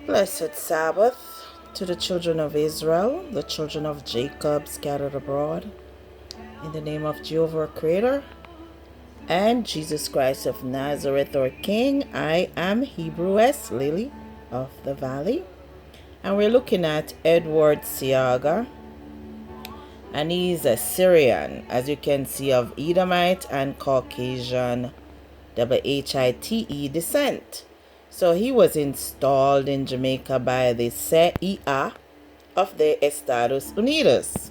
Blessed Sabbath to the children of Israel, the children of Jacob scattered abroad. In the name of Jehovah our Creator and Jesus Christ of Nazareth our King, I am Hebrews Lily of the Valley. And we're looking at Edward Siaga. And he's a Syrian, as you can see, of Edomite and Caucasian WHITE descent. So he was installed in Jamaica by the CIA of the Estados Unidos.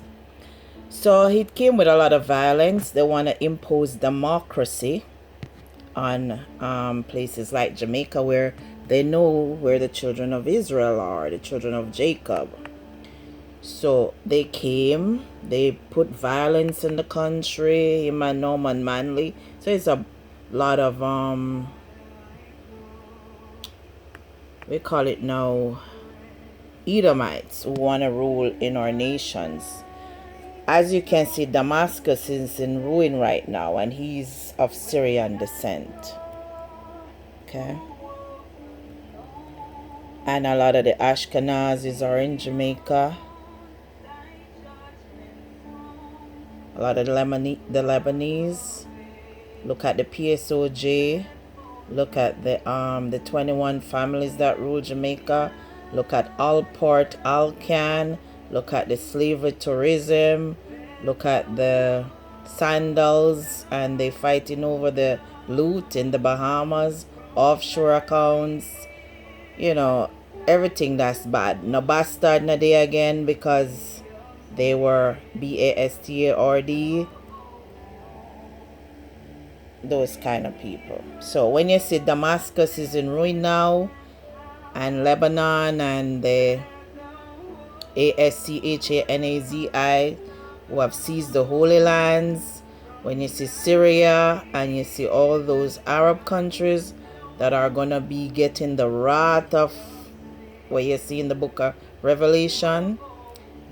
So he came with a lot of violence. They want to impose democracy on places like Jamaica, where they know where the children of Israel are, the children of Jacob. So they came, they put violence in the country, him and Norman Manley. So it's a lot of we call it now Edomites who want to rule in our nations. As you can see, Damascus is in ruin right now, and he's of Syrian descent. Okay. And a lot of the Aschenazes are in Jamaica. A lot of the Lebanese. Look at the PSOJ. Look at the 21 families that rule Jamaica. Look at Alport, Alcan. Look at the slavery tourism. Look at the sandals, and they fighting over the loot in the Bahamas, offshore accounts. You know, everything that's bad. No bastard na day again because they were BASTARD. Those kind of people. So when you see Damascus is in ruin now, and Lebanon and the ASCHANAZI who have seized the Holy Lands, when you see Syria and you see all those Arab countries that are going to be getting the wrath of what you see in the book of Revelation,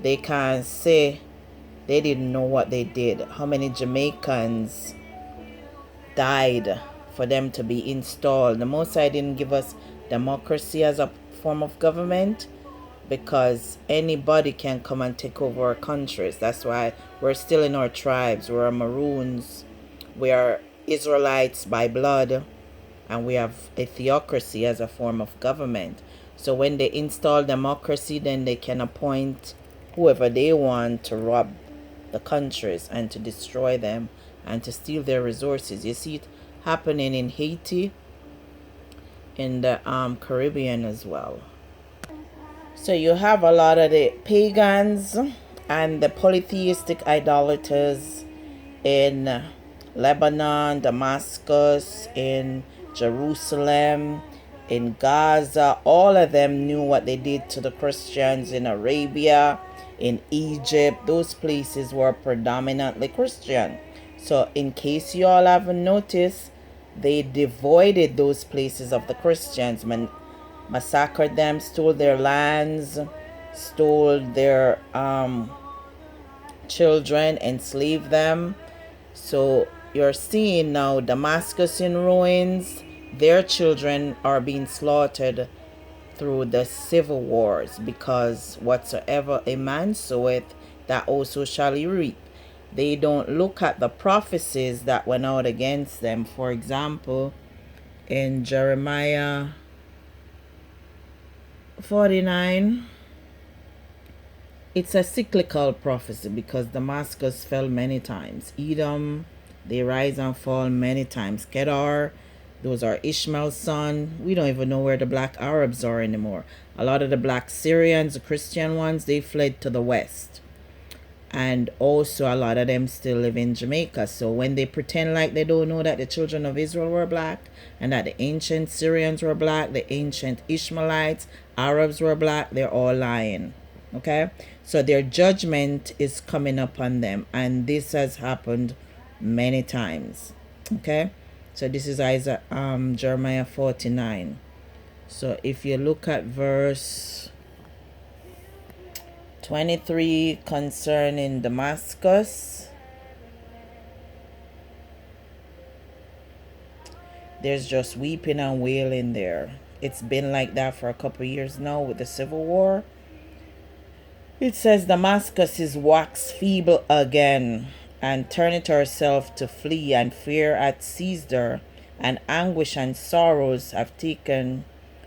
they can't say they didn't know what they did. How many Jamaicans died for them to be installed? The Most High didn't give us democracy as a form of government because anybody can come and take over our countries. That's why we're still in our tribes. We're Maroons. We are Israelites by blood, and we have a theocracy as a form of government. So when they install democracy, then they can appoint whoever they want to rob the countries and to destroy them and to steal their resources. You see it happening in Haiti, in the Caribbean as well. So you have a lot of the pagans and the polytheistic idolaters in Lebanon, Damascus, in Jerusalem, in Gaza. All of them knew what they did to the Christians in Arabia, in Egypt. Those places were predominantly Christian. So in case you all haven't noticed, they devoided those places of the Christians, massacred them, stole their lands, stole their children, enslaved them. So you're seeing now Damascus in ruins. Their children are being slaughtered through the civil wars, because whatsoever a man soweth, that also shall he reap. They don't look at the prophecies that went out against them. For example, in Jeremiah 49, it's a cyclical prophecy because Damascus fell many times. Edom, they rise and fall many times. Kedar, those are Ishmael's son. We don't even know where the black Arabs are anymore. A lot of the black Syrians, the Christian ones, they fled to the west. And also a lot of them still live in Jamaica. So when they pretend like they don't know that the children of Israel were black, and that the ancient Syrians were black, the ancient Ishmaelites, Arabs were black, they're all lying. Okay? So their judgment is coming upon them, and this has happened many times. Okay? So this is Jeremiah 49. So if you look at verse 23 concerning Damascus, there's just weeping and wailing there. it's been like that for a couple of years now with the civil war. It says Damascus is waxed feeble again, and turneth herself to flee, and fear hath seized her, and anguish and sorrows have taken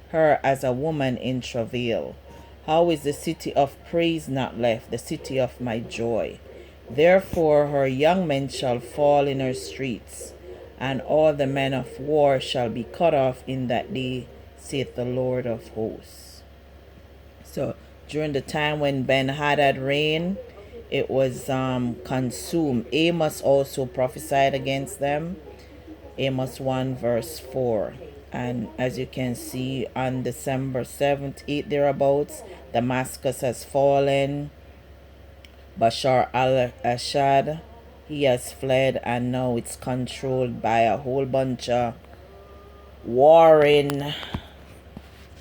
her as a woman in travail. How is the city of praise not left, the city of my joy? Therefore her young men shall fall in her streets, and all the men of war shall be cut off in that day, saith the Lord of hosts. So during the time when Ben-Hadad reigned, it was consumed. Amos also prophesied against them. Amos 1 verse 4. And as you can see, on December 7th, 8 thereabouts, Damascus has fallen. Bashar al-Assad, he has fled, and now it's controlled by a whole bunch of warring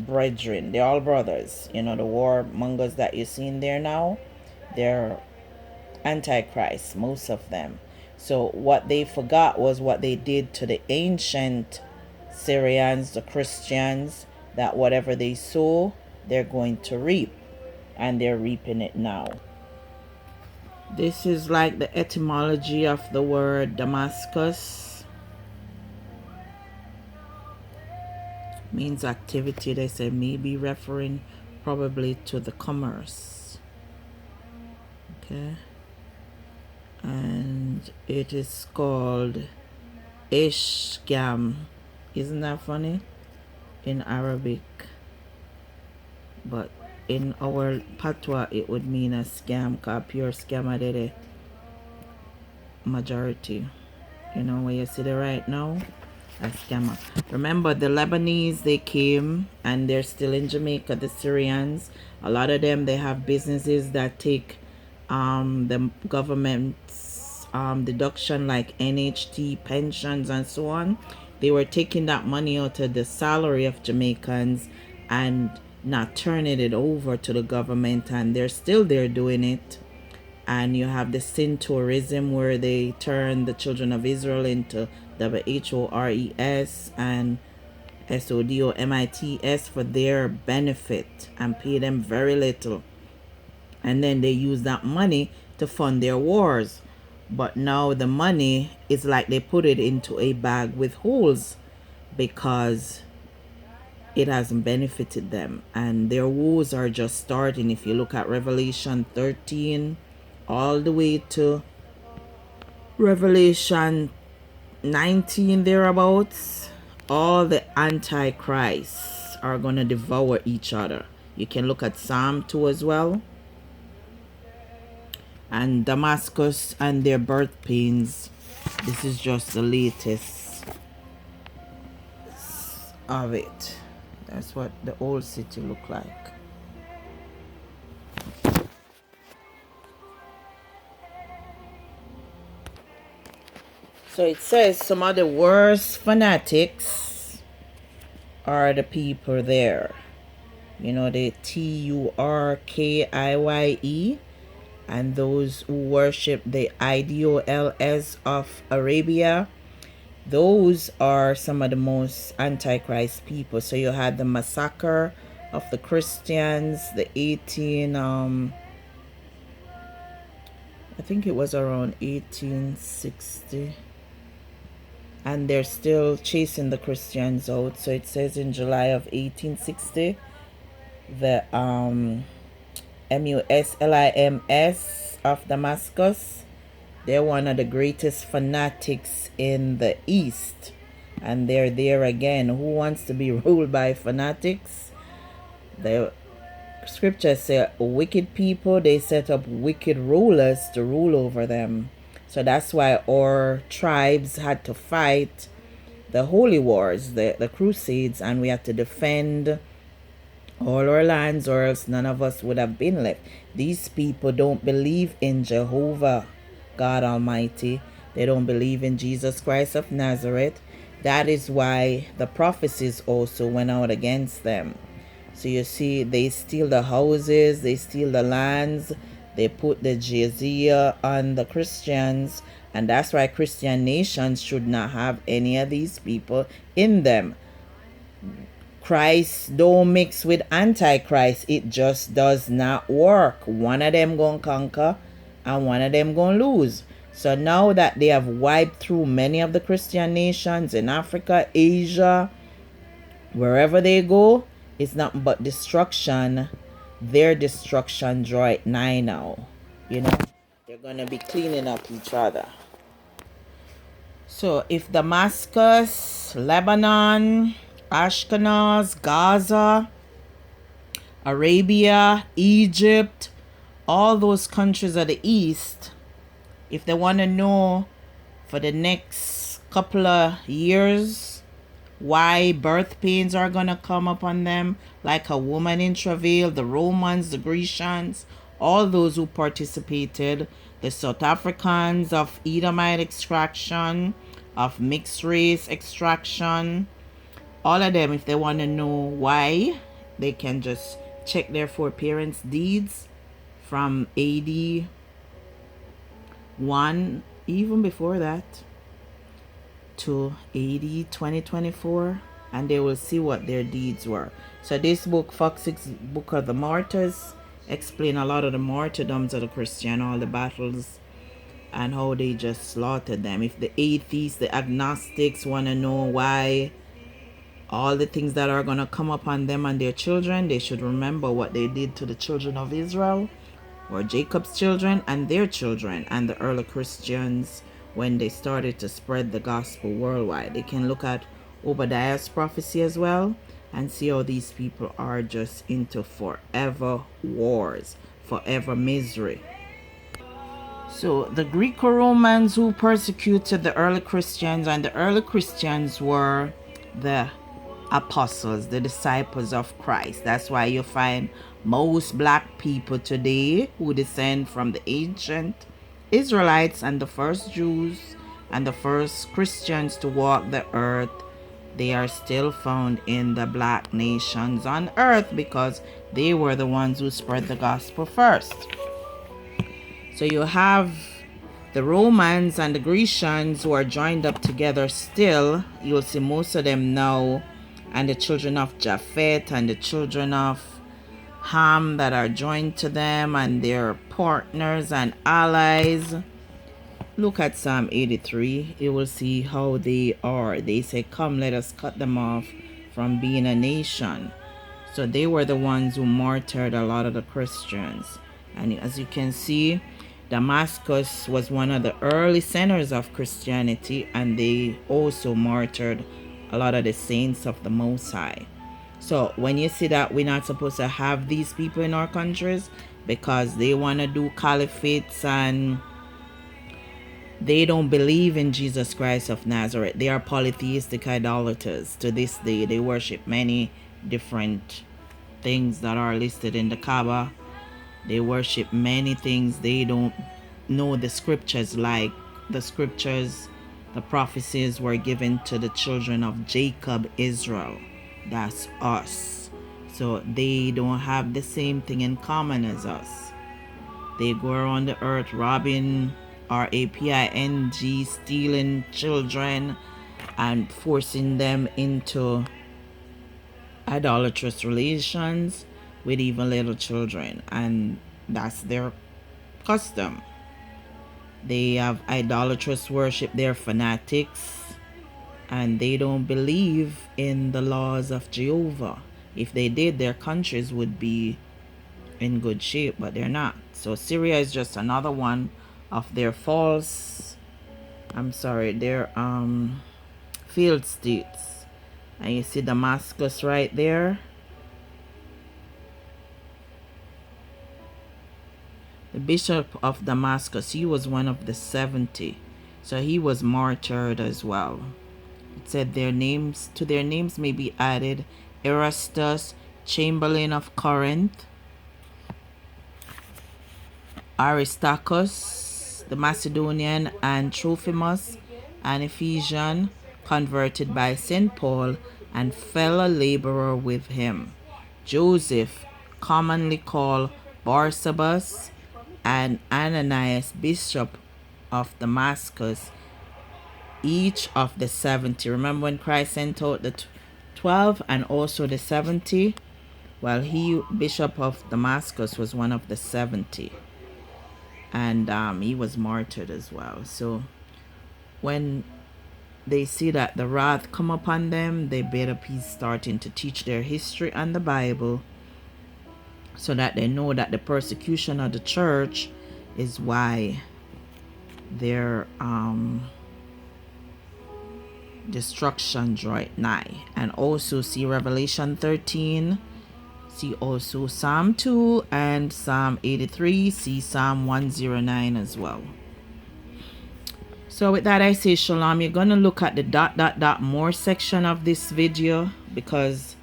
brethren. They're all brothers. You know, the warmongers that you're seeing there now, they're antichrists, most of them. So what they forgot was what they did to the ancient Syrians, the Christians, that whatever they sow, they're going to reap, and they're reaping it now. This is like the etymology of the word Damascus. Means activity. They say maybe referring probably to the commerce. Okay. And it is called Ishgam. Isn't that funny? In Arabic. But in our patois it would mean a scam, cause pure scammer did majority. You know where you see the right now? A scammer. Remember the Lebanese, they came and they're still in Jamaica, the Syrians. A lot of them, they have businesses that take the government's deduction like NHT, pensions and so on. They were taking that money out of the salary of Jamaicans and not turning it over to the government, and they're still there doing it. And you have the sin tourism where they turn the children of Israel into WHORES and SODOMITS for their benefit and pay them very little. And then they use that money to fund their wars. But now the money is like they put it into a bag with holes because it hasn't benefited them. And their woes are just starting. If you look at Revelation 13 all the way to Revelation 19 thereabouts, all the antichrists are going to devour each other. You can look at Psalm 2 as well. And Damascus and their birth pains. This is just the latest of it. That's what the old city looked like. So it says some of the worst fanatics are the people there. You know, the Turkiye, and those who worship the Idols of Arabia. Those are some of the most antichrist people. So you had the massacre of the Christians, the 18 I think it was around 1860, and they're still chasing the Christians out. So it says in July of 1860, the Muslims of Damascus, they're one of the greatest fanatics in the East, and they're there again. Who wants to be ruled by fanatics? The scriptures say wicked people, they set up wicked rulers to rule over them. So that's why our tribes had to fight the holy wars, the crusades, and we had to defend all our lands, or else none of us would have been left. These people don't believe in Jehovah God Almighty. They don't believe in Jesus Christ of Nazareth. That is why the prophecies also went out against them. So you see, they steal the houses, they steal the lands, they put the jizya on the Christians, and that's why Christian nations should not have any of these people in them. Christ don't mix with antichrist. It just does not work. One of them gonna conquer and one of them gonna lose. So now that they have wiped through many of the Christian nations in Africa, Asia, wherever they go, it's nothing but destruction. Their destruction draw it nigh now. You know, they're gonna be cleaning up each other. So if Damascus, Lebanon, Aschenaz, Gaza, Arabia, Egypt, all those countries of the east, if they want to know for the next couple of years why birth pains are going to come upon them like a woman in travail, the Romans, the Grecians, all those who participated, the South Africans of Edomite extraction, of mixed race extraction, all of them, if they want to know why, they can just check their foreparents' deeds from AD 1, even before that, to AD 2024, and they will see what their deeds were. So this book, Fox's Book of the Martyrs, explain a lot of the martyrdoms of the Christian, all the battles, and how they just slaughtered them. If the atheists, the agnostics want to know why all the things that are going to come upon them and their children, they should remember what they did to the children of Israel, or Jacob's children and their children, and the early Christians when they started to spread the gospel worldwide. They can look at Obadiah's prophecy as well and see how these people are just into forever wars, forever misery. So the Greco-Romans who persecuted the early Christians, and the early Christians were the apostles, the disciples of Christ. That's why you find most black people today who descend from the ancient Israelites and the first Jews and the first Christians to walk the earth, they are still found in the black nations on earth because they were the ones who spread the gospel first. So you have the Romans and the Grecians who are joined up together still. You'll see most of them now, and the children of Japhet and the children of Ham that are joined to them, and their partners and allies. Look at Psalm 83. You will see how they are. They say, come, let us cut them off from being a nation. So they were the ones who martyred a lot of the Christians. And as you can see, Damascus was one of the early centers of Christianity, and they also martyred a lot of the saints of the Most High. So when you see that we're not supposed to have these people in our countries because they want to do caliphates and they don't believe in Jesus Christ of Nazareth. They are polytheistic idolaters. To this day, they worship many different things that are listed in the Kaaba. They worship many things. They don't know the scriptures, like the scriptures, the prophecies were given to the children of Jacob, Israel. That's us. So they don't have the same thing in common as us. They go around the earth robbing, raping, stealing children and forcing them into idolatrous relations with even little children, and that's their custom. They have idolatrous worship. They're fanatics, and they don't believe in the laws of Jehovah. If they did, their countries would be in good shape, but they're not. So Syria is just another one of their their field states. And you see Damascus right there. The bishop of Damascus, he was one of the 70. So he was martyred as well. It said their names may be added: Erastus, Chamberlain of Corinth, Aristarchus, the Macedonian, and Trophimus, an Ephesian, converted by St. Paul and fellow laborer with him, Joseph, commonly called Barsabas, and Ananias, bishop of Damascus, each of the 70. Remember when Christ sent out the 12 and also the 70. Well, he, Bishop of Damascus, was one of the 70. And he was martyred as well. So when they see that the wrath come upon them, they better be starting to teach their history and the Bible, so that they know that the persecution of the church is why their destruction draweth nigh. And also see Revelation 13, see also Psalm 2 and Psalm 83, see Psalm 109 as well. So with that, I say shalom. You're going to look at the ... more section of this video, because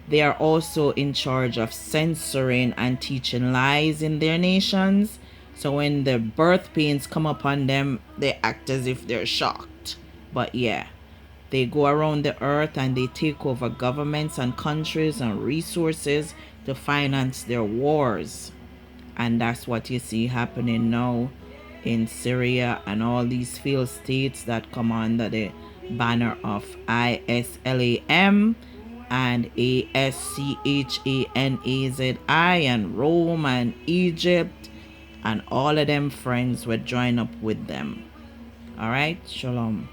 they are also in charge of censoring and teaching lies in their nations. So when the birth pains come upon them, they act as if they're shocked. But yeah, they go around the earth and they take over governments and countries and resources to finance their wars. And that's what you see happening now in Syria and all these failed states that come under the banner of ISLAM and ASCHANAZI and Rome and Egypt, and all of them friends would join up with them. All right, shalom.